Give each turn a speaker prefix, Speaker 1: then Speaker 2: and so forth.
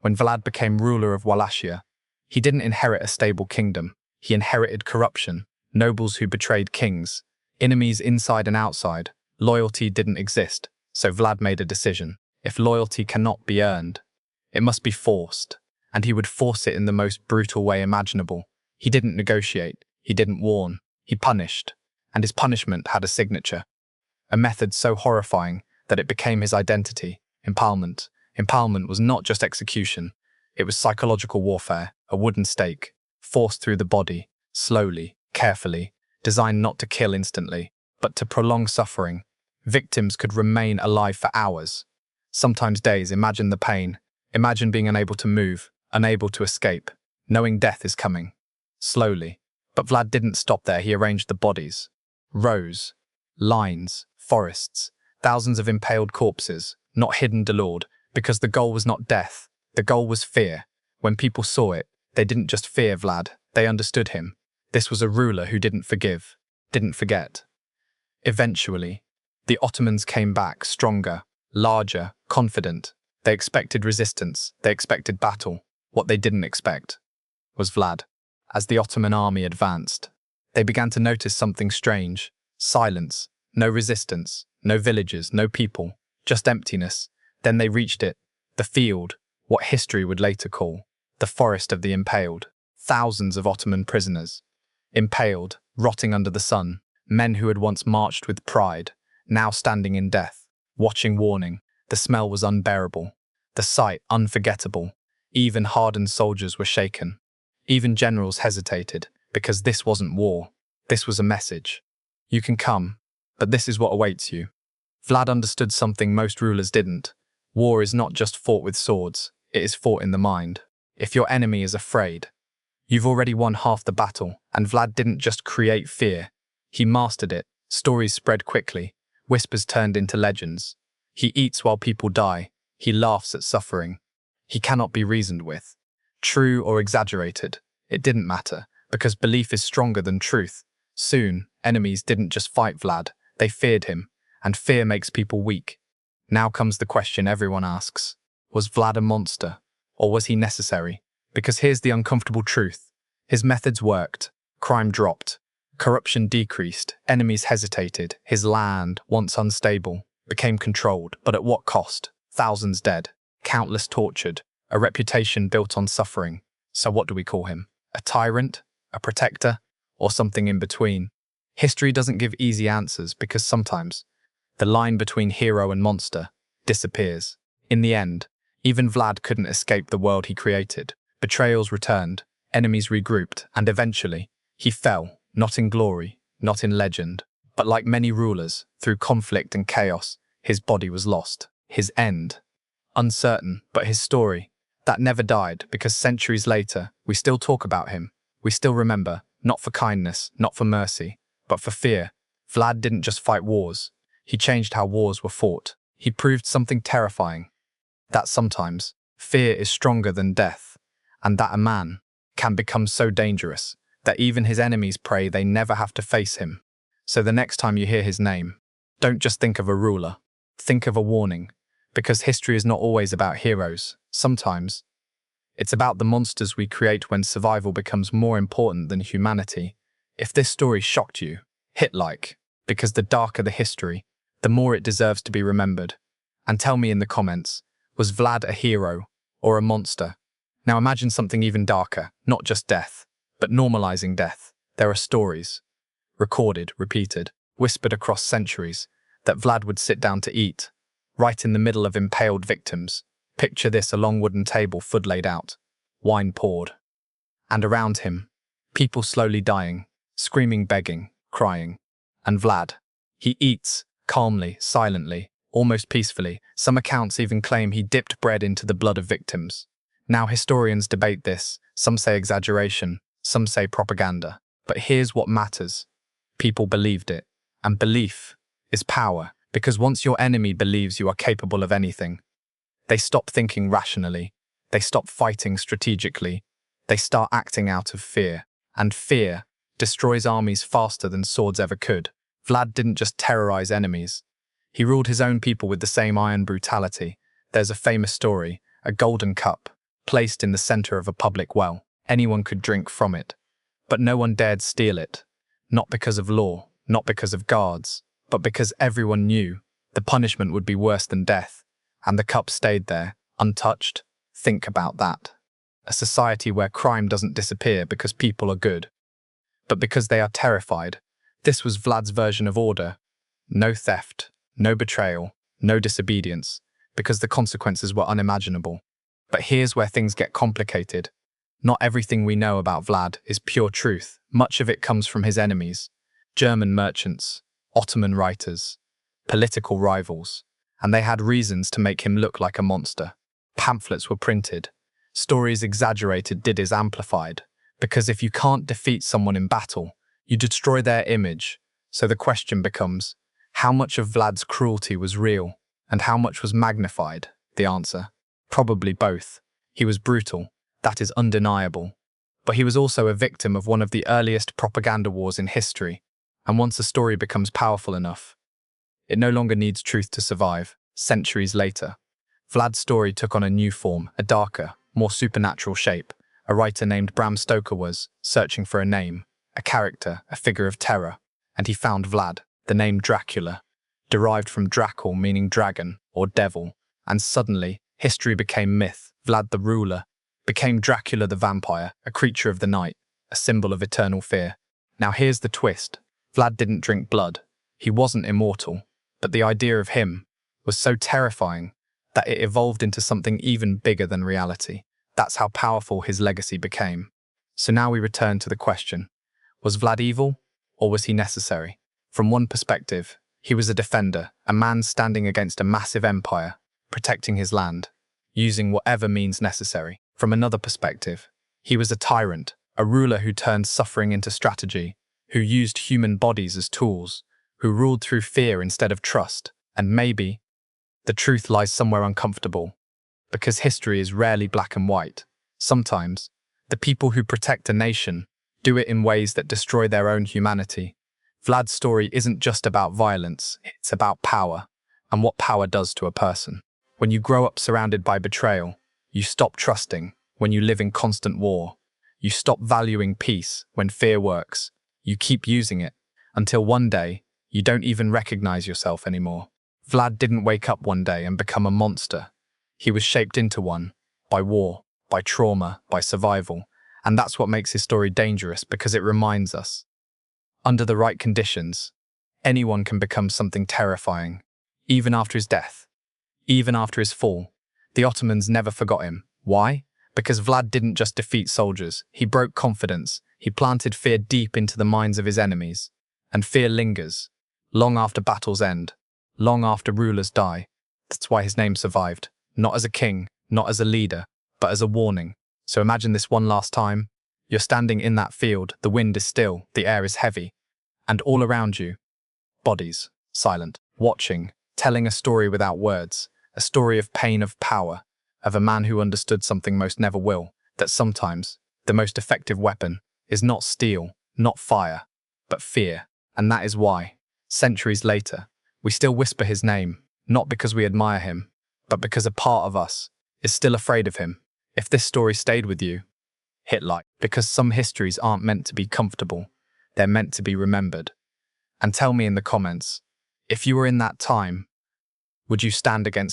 Speaker 1: When Vlad became ruler of Wallachia, he didn't inherit a stable kingdom. He inherited corruption, nobles who betrayed kings, enemies inside and outside. Loyalty didn't exist, so Vlad made a decision. If loyalty cannot be earned, it must be forced, and he would force it in the most brutal way imaginable. He didn't negotiate, he didn't warn, he punished, and his punishment had a signature. A method so horrifying that it became his identity: impalement. Impalement was not just execution, it was psychological warfare, a wooden stake, forced through the body, slowly, carefully, designed not to kill instantly, but to prolong suffering. Victims could remain alive for hours, sometimes days. Imagine the pain. Imagine being unable to move, unable to escape, knowing death is coming. Slowly. But Vlad didn't stop there. He arranged the bodies. Rows, lines, forests, thousands of impaled corpses, not hidden, delaud, because the goal was not death. The goal was fear. When people saw it, they didn't just fear Vlad, they understood him. This was a ruler who didn't forgive, didn't forget. Eventually, the Ottomans came back, stronger, larger, confident. They expected resistance, they expected battle. What they didn't expect was Vlad. As the Ottoman army advanced, they began to notice something strange. Silence, no resistance, no villages, no people, just emptiness. Then they reached it, the field, what history would later call the forest of the impaled. Thousands of Ottoman prisoners, impaled, rotting under the sun, men who had once marched with pride, now standing in death, watching, warning. The smell was unbearable, the sight unforgettable. Even hardened soldiers were shaken. Even generals hesitated, because this wasn't war. This was a message. You can come, but this is what awaits you. Vlad understood something most rulers didn't. War is not just fought with swords, it is fought in the mind. If your enemy is afraid, you've already won half the battle. And Vlad didn't just create fear, he mastered it. Stories spread quickly, whispers turned into legends. He eats while people die, he laughs at suffering. He cannot be reasoned with. True or exaggerated, it didn't matter, because belief is stronger than truth. Soon, enemies didn't just fight Vlad, they feared him, and fear makes people weak. Now comes the question everyone asks. Was Vlad a monster, or was he necessary? Because here's the uncomfortable truth. His methods worked, crime dropped, corruption decreased, enemies hesitated, his land, once unstable, became controlled. But at what cost? Thousands dead, countless tortured, a reputation built on suffering. So what do we call him? A tyrant? A protector? Or something in between? History doesn't give easy answers because sometimes the line between hero and monster disappears. In the end, even Vlad couldn't escape the world he created. Betrayals returned, enemies regrouped, and eventually, he fell, not in glory, not in legend, but like many rulers, through conflict and chaos, his body was lost. His end, uncertain, but his story, that never died, because centuries later, we still talk about him. We still remember, not for kindness, not for mercy, but for fear. Vlad didn't just fight wars, he changed how wars were fought. He proved something terrifying, that sometimes fear is stronger than death, and that a man can become so dangerous that even his enemies pray they never have to face him. So the next time you hear his name, don't just think of a ruler, think of a warning, because history is not always about heroes. Sometimes it's about the monsters we create when survival becomes more important than humanity. If this story shocked you, hit like, because the darker the history, the more it deserves to be remembered. And tell me in the comments, was Vlad a hero or a monster? Now imagine something even darker, not just death, but normalizing death. There are stories, recorded, repeated, whispered across centuries, that Vlad would sit down to eat, right in the middle of impaled victims. Picture this: a long wooden table, food laid out, wine poured, and around him, people slowly dying, screaming, begging, crying. And Vlad, he eats, calmly, silently, almost peacefully. Some accounts even claim he dipped bread into the blood of victims. Now historians debate this, some say exaggeration, some say propaganda. But here's what matters. People believed it, and belief is power, because once your enemy believes you are capable of anything, they stop thinking rationally, they stop fighting strategically, they start acting out of fear. And fear destroys armies faster than swords ever could. Vlad didn't just terrorize enemies, he ruled his own people with the same iron brutality. There's a famous story, a golden cup, placed in the center of a public well. Anyone could drink from it, but no one dared steal it. Not because of law, not because of guards, but because everyone knew the punishment would be worse than death, and the cup stayed there, untouched. Think about that. A society where crime doesn't disappear because people are good, but because they are terrified. This was Vlad's version of order. No theft, no betrayal, no disobedience, because the consequences were unimaginable. But here's where things get complicated. Not everything we know about Vlad is pure truth. Much of it comes from his enemies, German merchants, Ottoman writers, political rivals, and they had reasons to make him look like a monster. Pamphlets were printed, stories exaggerated, is amplified, because if you can't defeat someone in battle, you destroy their image. So the question becomes, how much of Vlad's cruelty was real, and how much was magnified? The answer, probably both. He was brutal, that is undeniable, but he was also a victim of one of the earliest propaganda wars in history, and once a story becomes powerful enough, it no longer needs truth to survive. Centuries later, Vlad's story took on a new form, a darker, more supernatural shape. A writer named Bram Stoker was searching for a name, a character, a figure of terror, and he found Vlad. The name Dracula, derived from Dracul meaning dragon or devil, and suddenly history became myth. Vlad the ruler became Dracula the vampire, a creature of the night, a symbol of eternal fear. Now here's the twist. Vlad didn't drink blood. He wasn't immortal, but the idea of him was so terrifying that it evolved into something even bigger than reality. That's how powerful his legacy became. So now we return to the question, was Vlad evil, or was he necessary? From one perspective, he was a defender, a man standing against a massive empire, protecting his land, using whatever means necessary. From another perspective, he was a tyrant, a ruler who turned suffering into strategy, who used human bodies as tools, who ruled through fear instead of trust. And maybe the truth lies somewhere uncomfortable, because history is rarely black and white. Sometimes, the people who protect a nation do it in ways that destroy their own humanity. Vlad's story isn't just about violence, it's about power, and what power does to a person. When you grow up surrounded by betrayal, you stop trusting. When you live in constant war, you stop valuing peace. When fear works, you keep using it, until one day, you don't even recognize yourself anymore. Vlad didn't wake up one day and become a monster. He was shaped into one, by war, by trauma, by survival, and that's what makes his story dangerous, because it reminds us, under the right conditions, anyone can become something terrifying, even after his death, even after his fall. The Ottomans never forgot him. Why? Because Vlad didn't just defeat soldiers, he broke confidence, he planted fear deep into the minds of his enemies, and fear lingers, long after battles end, long after rulers die. That's why his name survived, not as a king, not as a leader, but as a warning. So imagine this one last time. You're standing in that field, the wind is still, the air is heavy, and all around you, bodies, silent, watching, telling a story without words, a story of pain, of power, of a man who understood something most never will, that sometimes the most effective weapon is not steel, not fire, but fear. And that is why, centuries later, we still whisper his name, not because we admire him, but because a part of us is still afraid of him. If this story stayed with you, hit like, because some histories aren't meant to be comfortable, they're meant to be remembered. And tell me in the comments, if you were in that time, would you stand against